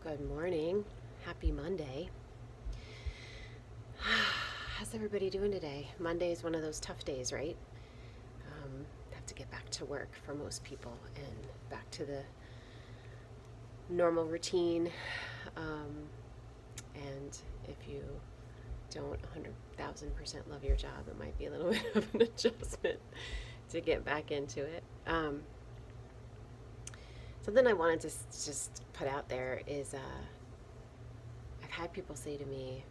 Good morning. Happy Monday. How's everybody doing today? Monday is one of those tough days, right? Have to get back to work for most people and back to the normal routine. Um, and if you don't 100,000% love your job, it might be a little bit of an adjustment to get back into it. Something I wanted to just put out there is I've had people say to me,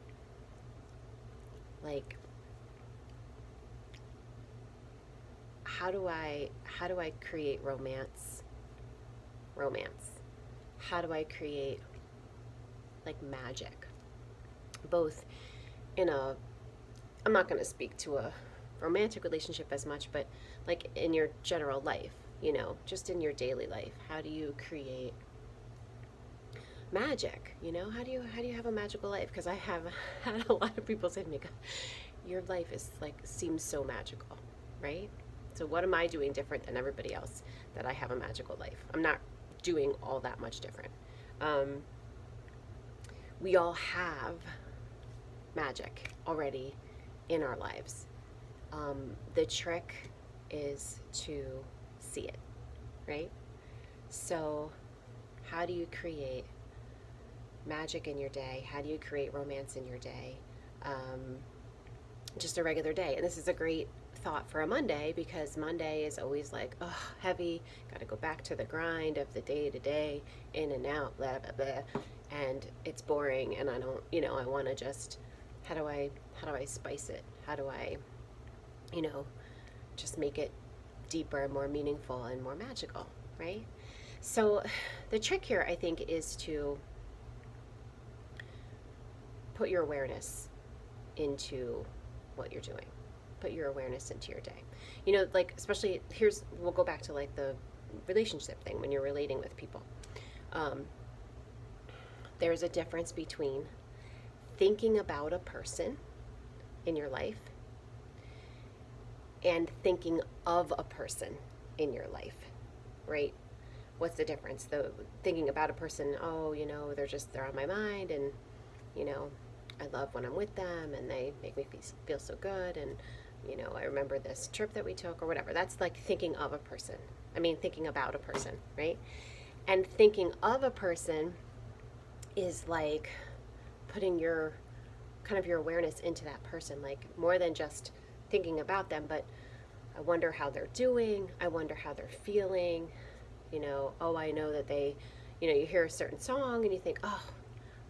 like, how do I create romance? How do I create like magic? Both in a I'm not going to speak to a romantic relationship as much, but like in your general life, just in your daily life. How do you create magic? How do you have a magical life? Because I have had a lot of people say to me, your life is like seems so magical, right? So what am I doing different than everybody else that I have a magical life? I'm not doing all that much different. Um, we all have magic already in our lives. The trick is to see it, right? So how do you create magic in your day? How do you create romance in your day? Just a regular day. And this is a great thought for a Monday, because Monday is always like, oh, heavy, got to go back to the grind of the day to day, in and out, blah, blah, blah. And it's boring. And I don't, I want to just, how do I spice it? How do I, just make it deeper and more meaningful and more magical, right? So the trick here, I think, is to put your awareness into what you're doing. Put your awareness into your day. Like, especially we'll go back to like the relationship thing when you're relating with people. There's a difference between thinking about a person in your life and thinking of a person in your life, right? What's the difference? The thinking about a person, they're on my mind, and I love when I'm with them and they make me feel so good, and I remember this trip that we took or whatever. That's like thinking of a person. Thinking about a person, right? And thinking of a person is like putting your awareness into that person, like more than just thinking about them, but I wonder how they're doing. I wonder how they're feeling. I know that you hear a certain song and you think, oh,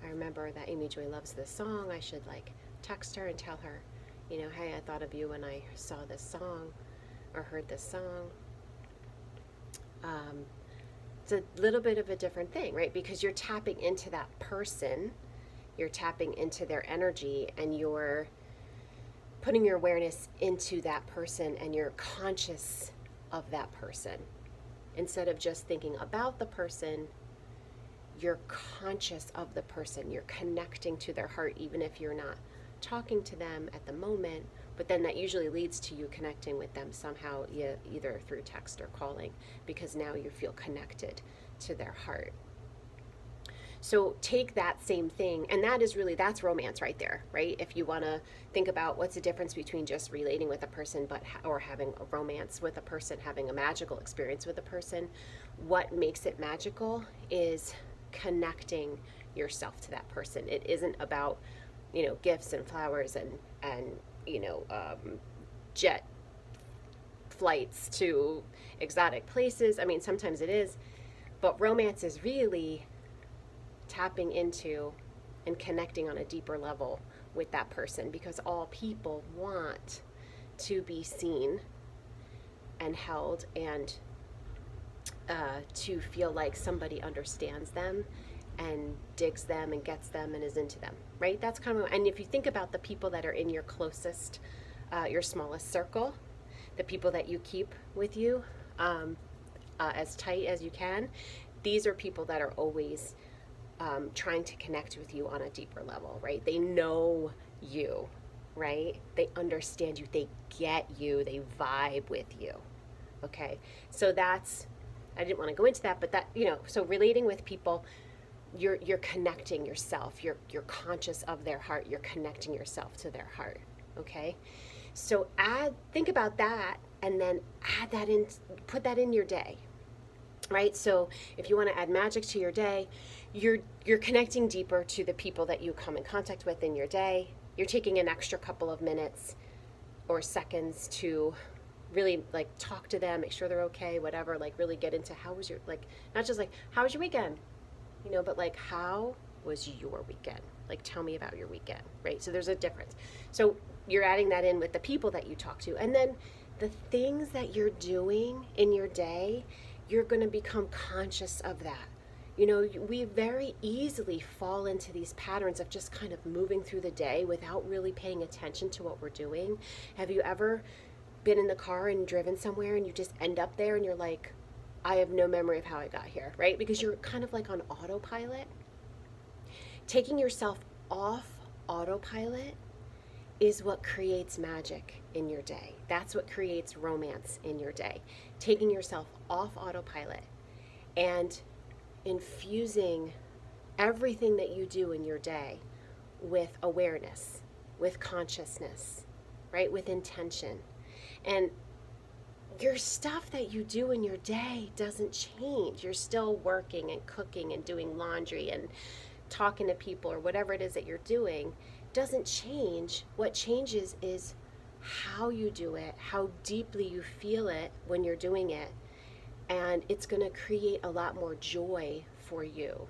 I remember that Amy Joy loves this song. I should like text her and tell her, hey, I thought of you when I saw this song or heard this song. It's a little bit of a different thing, right? Because you're tapping into that person, you're tapping into their energy, and you're putting your awareness into that person, and you're conscious of that person. Instead of just thinking about the person, you're conscious of the person. You're connecting to their heart, even if you're not talking to them at the moment. But then that usually leads to you connecting with them somehow, either through text or calling, because now you feel connected to their heart. So take that same thing, and that's romance right there, right? If you want to think about what's the difference between just relating with a person or having a romance with a person, having a magical experience with a person, what makes it magical is connecting yourself to that person. It isn't about, gifts and flowers and jet flights to exotic places. Sometimes it is, but romance is really tapping into and connecting on a deeper level with that person, because all people want to be seen and held, and to feel like somebody understands them and digs them and gets them and is into them, right? That's and if you think about the people that are in your closest, your smallest circle, the people that you keep with you as tight as you can, these are people that are always trying to connect with you on a deeper level, right? They know you, right? They understand you, they get you, they vibe with you, okay? So I didn't want to go into that, but so relating with people, you're connecting yourself. You're conscious of their heart. You're connecting yourself to their heart. Okay? So think about that, and then add that in, put that in your day. Right? So if you want to add magic to your day, you're connecting deeper to the people that you come in contact with in your day. You're taking an extra couple of minutes or seconds to really like talk to them, make sure they're okay, whatever, like really get into how was your, like, not just like how was your weekend, but like how was your weekend? Like tell me about your weekend, right? So there's a difference. So you're adding that in with the people that you talk to, and then the things that you're doing in your day, you're going to become conscious of that. We very easily fall into these patterns of just kind of moving through the day without really paying attention to what we're doing. Have you ever been in the car and driven somewhere and you just end up there and you're like, I have no memory of how I got here, right? Because you're kind of like on autopilot. Taking yourself off autopilot is what creates magic in your day. That's what creates romance in your day. Taking yourself off autopilot and infusing everything that you do in your day with awareness, with consciousness, right? With intention. And your stuff that you do in your day doesn't change. You're still working and cooking and doing laundry and talking to people or whatever it is that you're doing doesn't change. What changes is how you do it, how deeply you feel it when you're doing it, and it's going to create a lot more joy for you.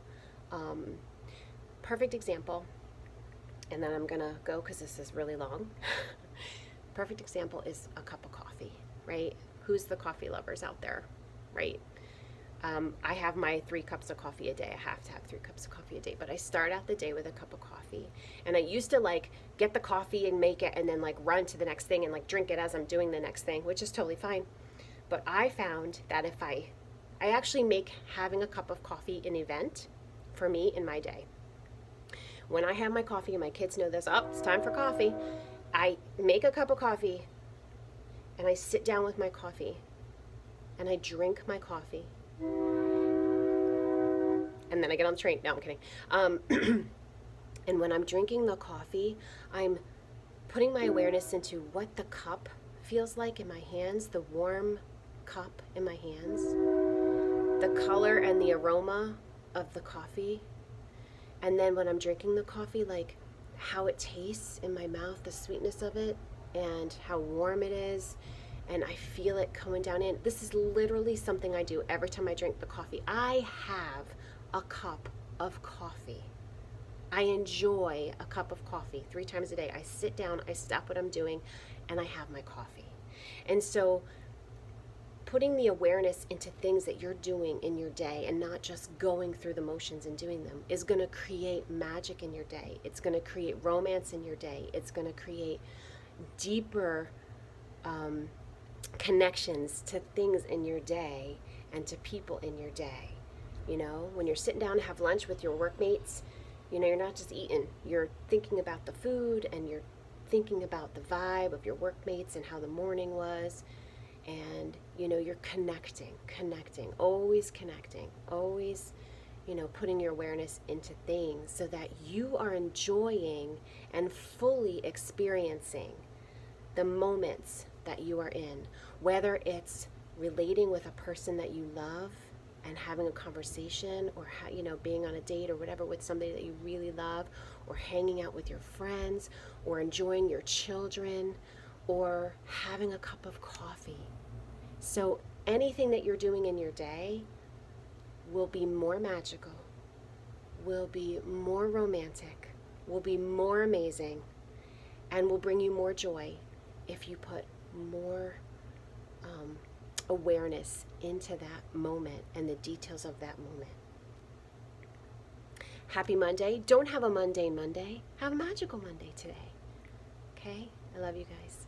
Perfect example, and then I'm going to go because this is really long. Perfect example is a cup of coffee, right? Who's the coffee lovers out there, right? I have my 3 cups of coffee a day. I have to have 3 cups of coffee a day, but I start out the day with a cup of coffee. And I used to like get the coffee and make it and then like run to the next thing and like drink it as I'm doing the next thing, which is totally fine. But I found that if I actually make having a cup of coffee an event for me in my day. When I have my coffee, and my kids know this, it's time for coffee. I make a cup of coffee and I sit down with my coffee and I drink my coffee. And then I get on the train. No, I'm kidding. And when I'm drinking the coffee, I'm putting my awareness into what the cup feels like in my hands, the warm cup in my hands, the color and the aroma of the coffee. And then when I'm drinking the coffee, like how it tastes in my mouth, the sweetness of it, and how warm it is. And I feel it coming down in. This is literally something I do every time I drink the coffee. I have a cup of coffee. I enjoy a cup of coffee 3 times a day. I sit down, I stop what I'm doing, and I have my coffee. And so putting the awareness into things that you're doing in your day and not just going through the motions and doing them is going to create magic in your day. It's going to create romance in your day. It's going to create deeper connections to things in your day and to people in your day. When you're sitting down to have lunch with your workmates, you're not just eating. You're thinking about the food and you're thinking about the vibe of your workmates and how the morning was. And, you're connecting, always connecting, always, putting your awareness into things so that you are enjoying and fully experiencing the moments that you are in, whether it's relating with a person that you love and having a conversation, or being on a date or whatever with somebody that you really love, or hanging out with your friends, or enjoying your children, or having a cup of coffee. So anything that you're doing in your day will be more magical, will be more romantic, will be more amazing, and will bring you more joy if you put more awareness into that moment and the details of that moment. Happy Monday. Don't have a mundane Monday. Have a magical Monday today. Okay? I love you guys.